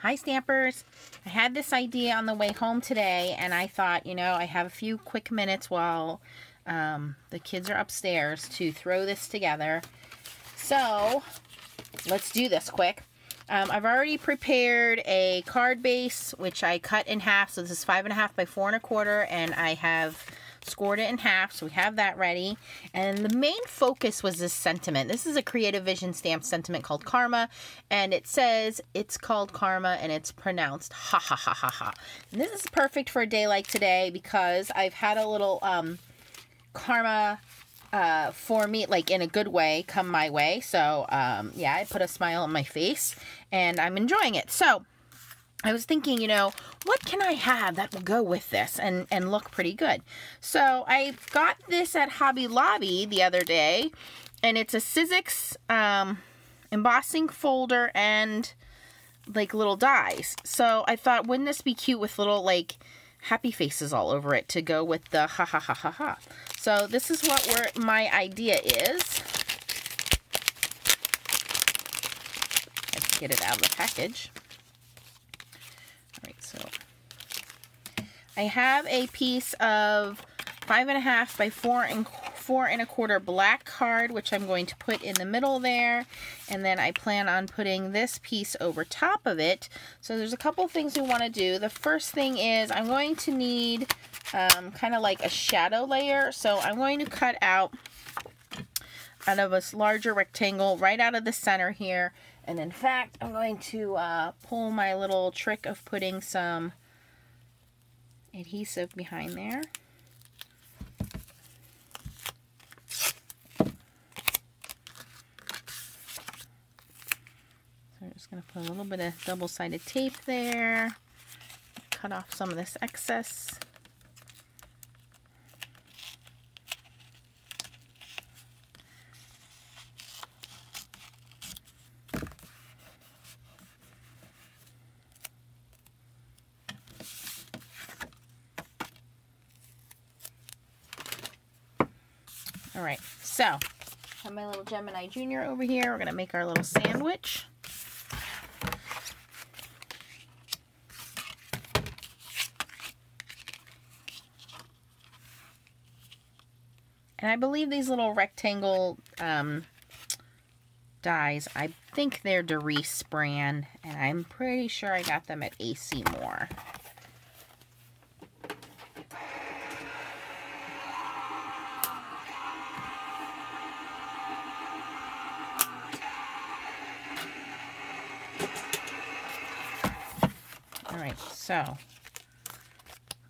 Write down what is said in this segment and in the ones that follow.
Hi Stampers! I had this idea on the way home today and I thought, you know, I have a few quick minutes while the kids are upstairs to throw this together. So, let's do this quick. I've already prepared a card base, which I cut in half. So this is 5.5 by 4 1/4, and I have scored it in half, so we have that ready. And the main focus was this sentiment. This is a Creative Vision stamp sentiment called Karma, and it says it's called Karma and it's pronounced ha ha ha ha ha. And this is perfect for a day like today because I've had a little karma for me, like in a good way, come my way. So yeah, I put a smile on my face and I'm enjoying it. So I was thinking, you know, what can I have that will go with this and look pretty good? So I got this at Hobby Lobby the other day, and it's a Sizzix embossing folder and like little dies. So I thought, wouldn't this be cute with little like happy faces all over it to go with the ha ha ha ha ha. So this is what my idea is. Let's get it out of the package. Alright, so I have a piece of 5.5 by 4 1/4 black card, which I'm going to put in the middle there, and then I plan on putting this piece over top of it. So there's a couple things we want to do. The first thing is I'm going to need kind of like a shadow layer, so I'm going to cut out of a larger rectangle right out of the center here. And in fact, I'm going to pull my little trick of putting some adhesive behind there. So I'm just going to put a little bit of double-sided tape there. Cut off some of this excess. Alright, so I have my little Gemini Junior over here. We're going to make our little sandwich. And I believe these little rectangle dies, I think they're Doris brand, and I'm pretty sure I got them at AC Moore. Alright, so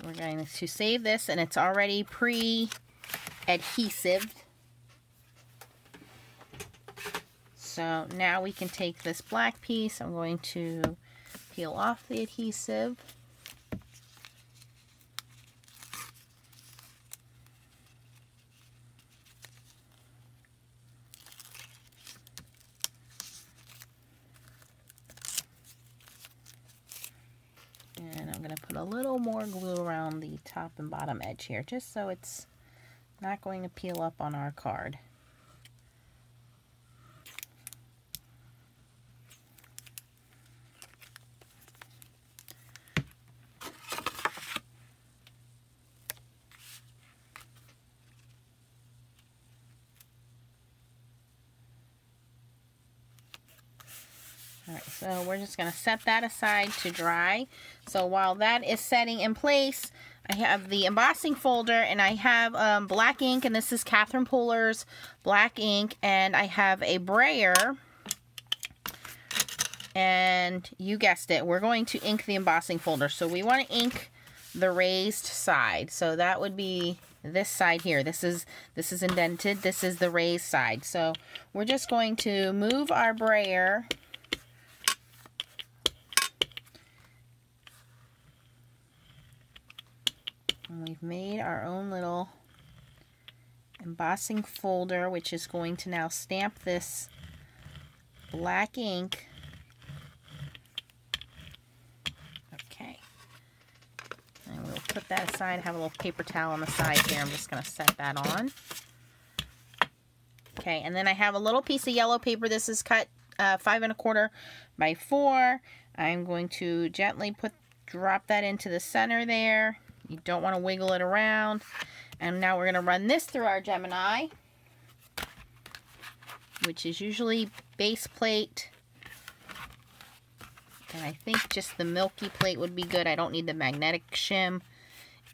we're going to save this, and it's already pre-adhesive. So now we can take this black piece. I'm going to peel off the adhesive. And I'm going to put a little more glue around the top and bottom edge here, just so it's not going to peel up on our card. Alright, so we're just going to set that aside to dry. So while that is setting in place, I have the embossing folder, and I have black ink, and this is Catherine Puller's black ink, and I have a Brayer, and you guessed it, we're going to ink the embossing folder. So we want to ink the raised side. So that would be this side here. This is indented. This is the raised side. So we're just going to move our Brayer and we've made our own little embossing folder, which is going to now stamp this black ink. Okay. And we'll put that aside. I have a little paper towel on the side here. I'm just going to set that on. Okay, and then I have a little piece of yellow paper. This is cut 5 1/4 by 4. I'm going to gently drop that into the center there. You don't want to wiggle it around. And now we're going to run this through our Gemini, which is usually base plate. And I think just the milky plate would be good. I don't need the magnetic shim.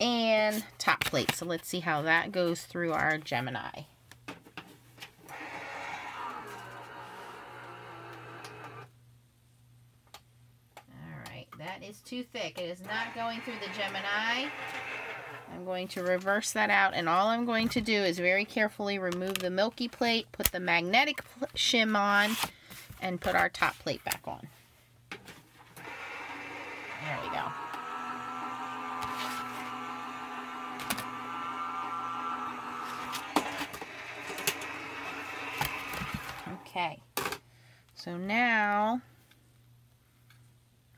And top plate. So let's see how that goes through our Gemini. Alright, that is too thick. It is not going through the Gemini. I'm going to reverse that out, and all I'm going to do is very carefully remove the milky plate, put the magnetic shim on, and put our top plate back on. There we go. Okay, so now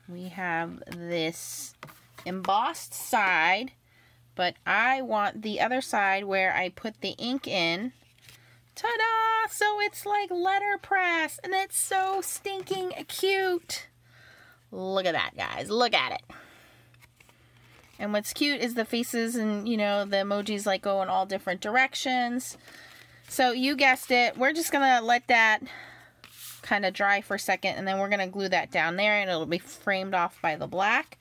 we have this embossed side, but I want the other side where I put the ink in. Ta-da! So it's like letterpress, and it's so stinking cute. Look at that, guys. Look at it. And what's cute is the faces and, you know, the emojis like go in all different directions. So you guessed it. We're just going to let that kind of dry for a second, and then we're going to glue that down there, and it'll be framed off by the black.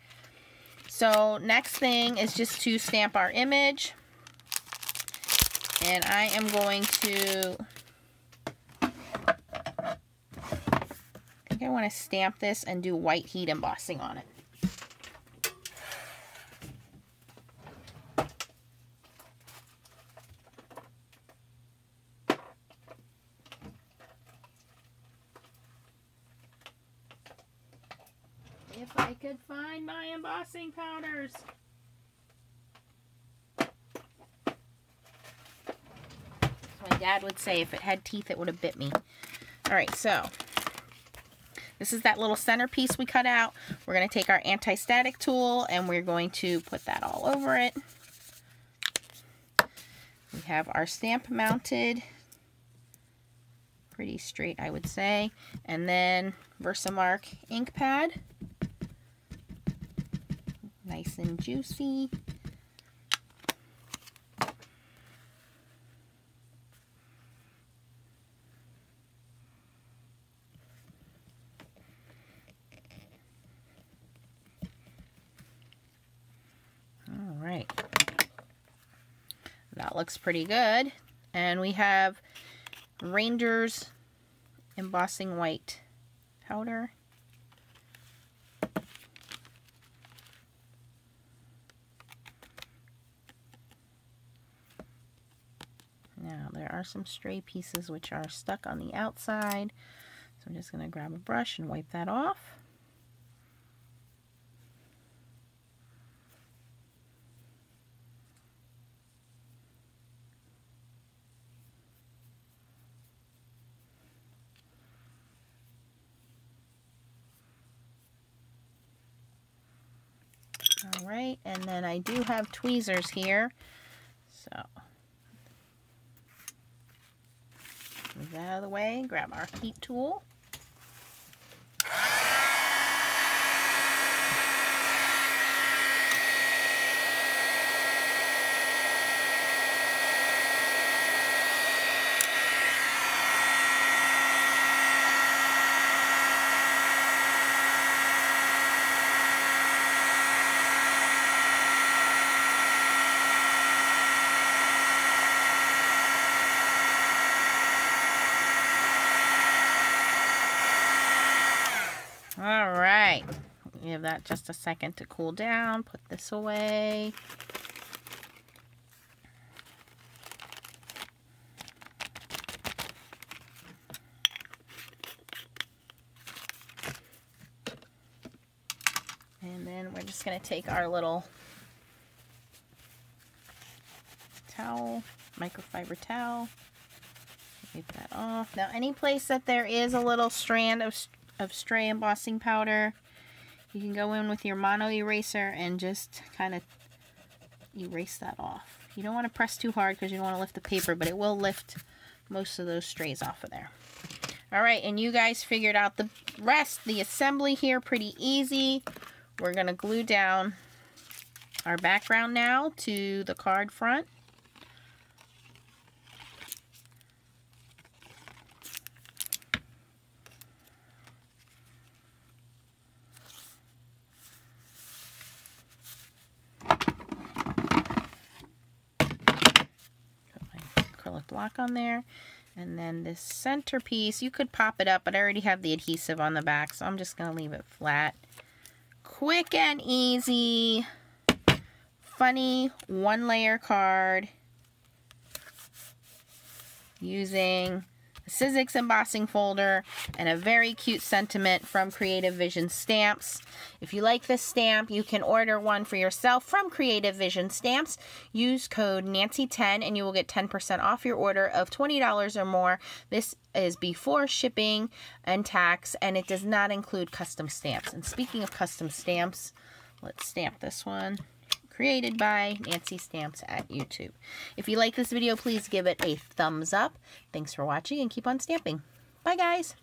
So next thing is just to stamp our image. And I am going to, I think I want to stamp this and do white heat embossing on it. If I could find my embossing powders. My dad would say if it had teeth, it would have bit me. Alright, so this is that little centerpiece we cut out. We're going to take our anti-static tool and we're going to put that all over it. We have our stamp mounted. Pretty straight, I would say. And then Versamark ink pad. Nice and juicy. All right. That looks pretty good. And we have Ranger's embossing white powder. Now, there are some stray pieces which are stuck on the outside. So I'm just going to grab a brush and wipe that off. All right, and then I do have tweezers here. So move that out of the way, grab our heat tool. All right, give that just a second to cool down. Put this away. And then we're just going to take our little towel, microfiber towel, wipe that off. Now, any place that there is a little strand of stray embossing powder, you can go in with your mono eraser and just kind of erase that off. You don't want to press too hard because you don't want to lift the paper, but it will lift most of those strays off of there. All right, and you guys figured out the rest, the assembly here, pretty easy. We're going to glue down our background now to the card front. Acrylic block on there, and then this centerpiece, you could pop it up, but I already have the adhesive on the back, so I'm just going to leave it flat. Quick and easy, funny one-layer card using a Sizzix embossing folder and a very cute sentiment from Creative Vision Stamps. If you like this stamp, you can order one for yourself from Creative Vision Stamps. Use code Nancy10 and you will get 10% off your order of $20 or more. This is before shipping and tax, and it does not include custom stamps. And speaking of custom stamps, let's stamp this one. Created by Nancy Stamps at YouTube. If you like this video, please give it a thumbs up. Thanks for watching and keep on stamping. Bye, guys.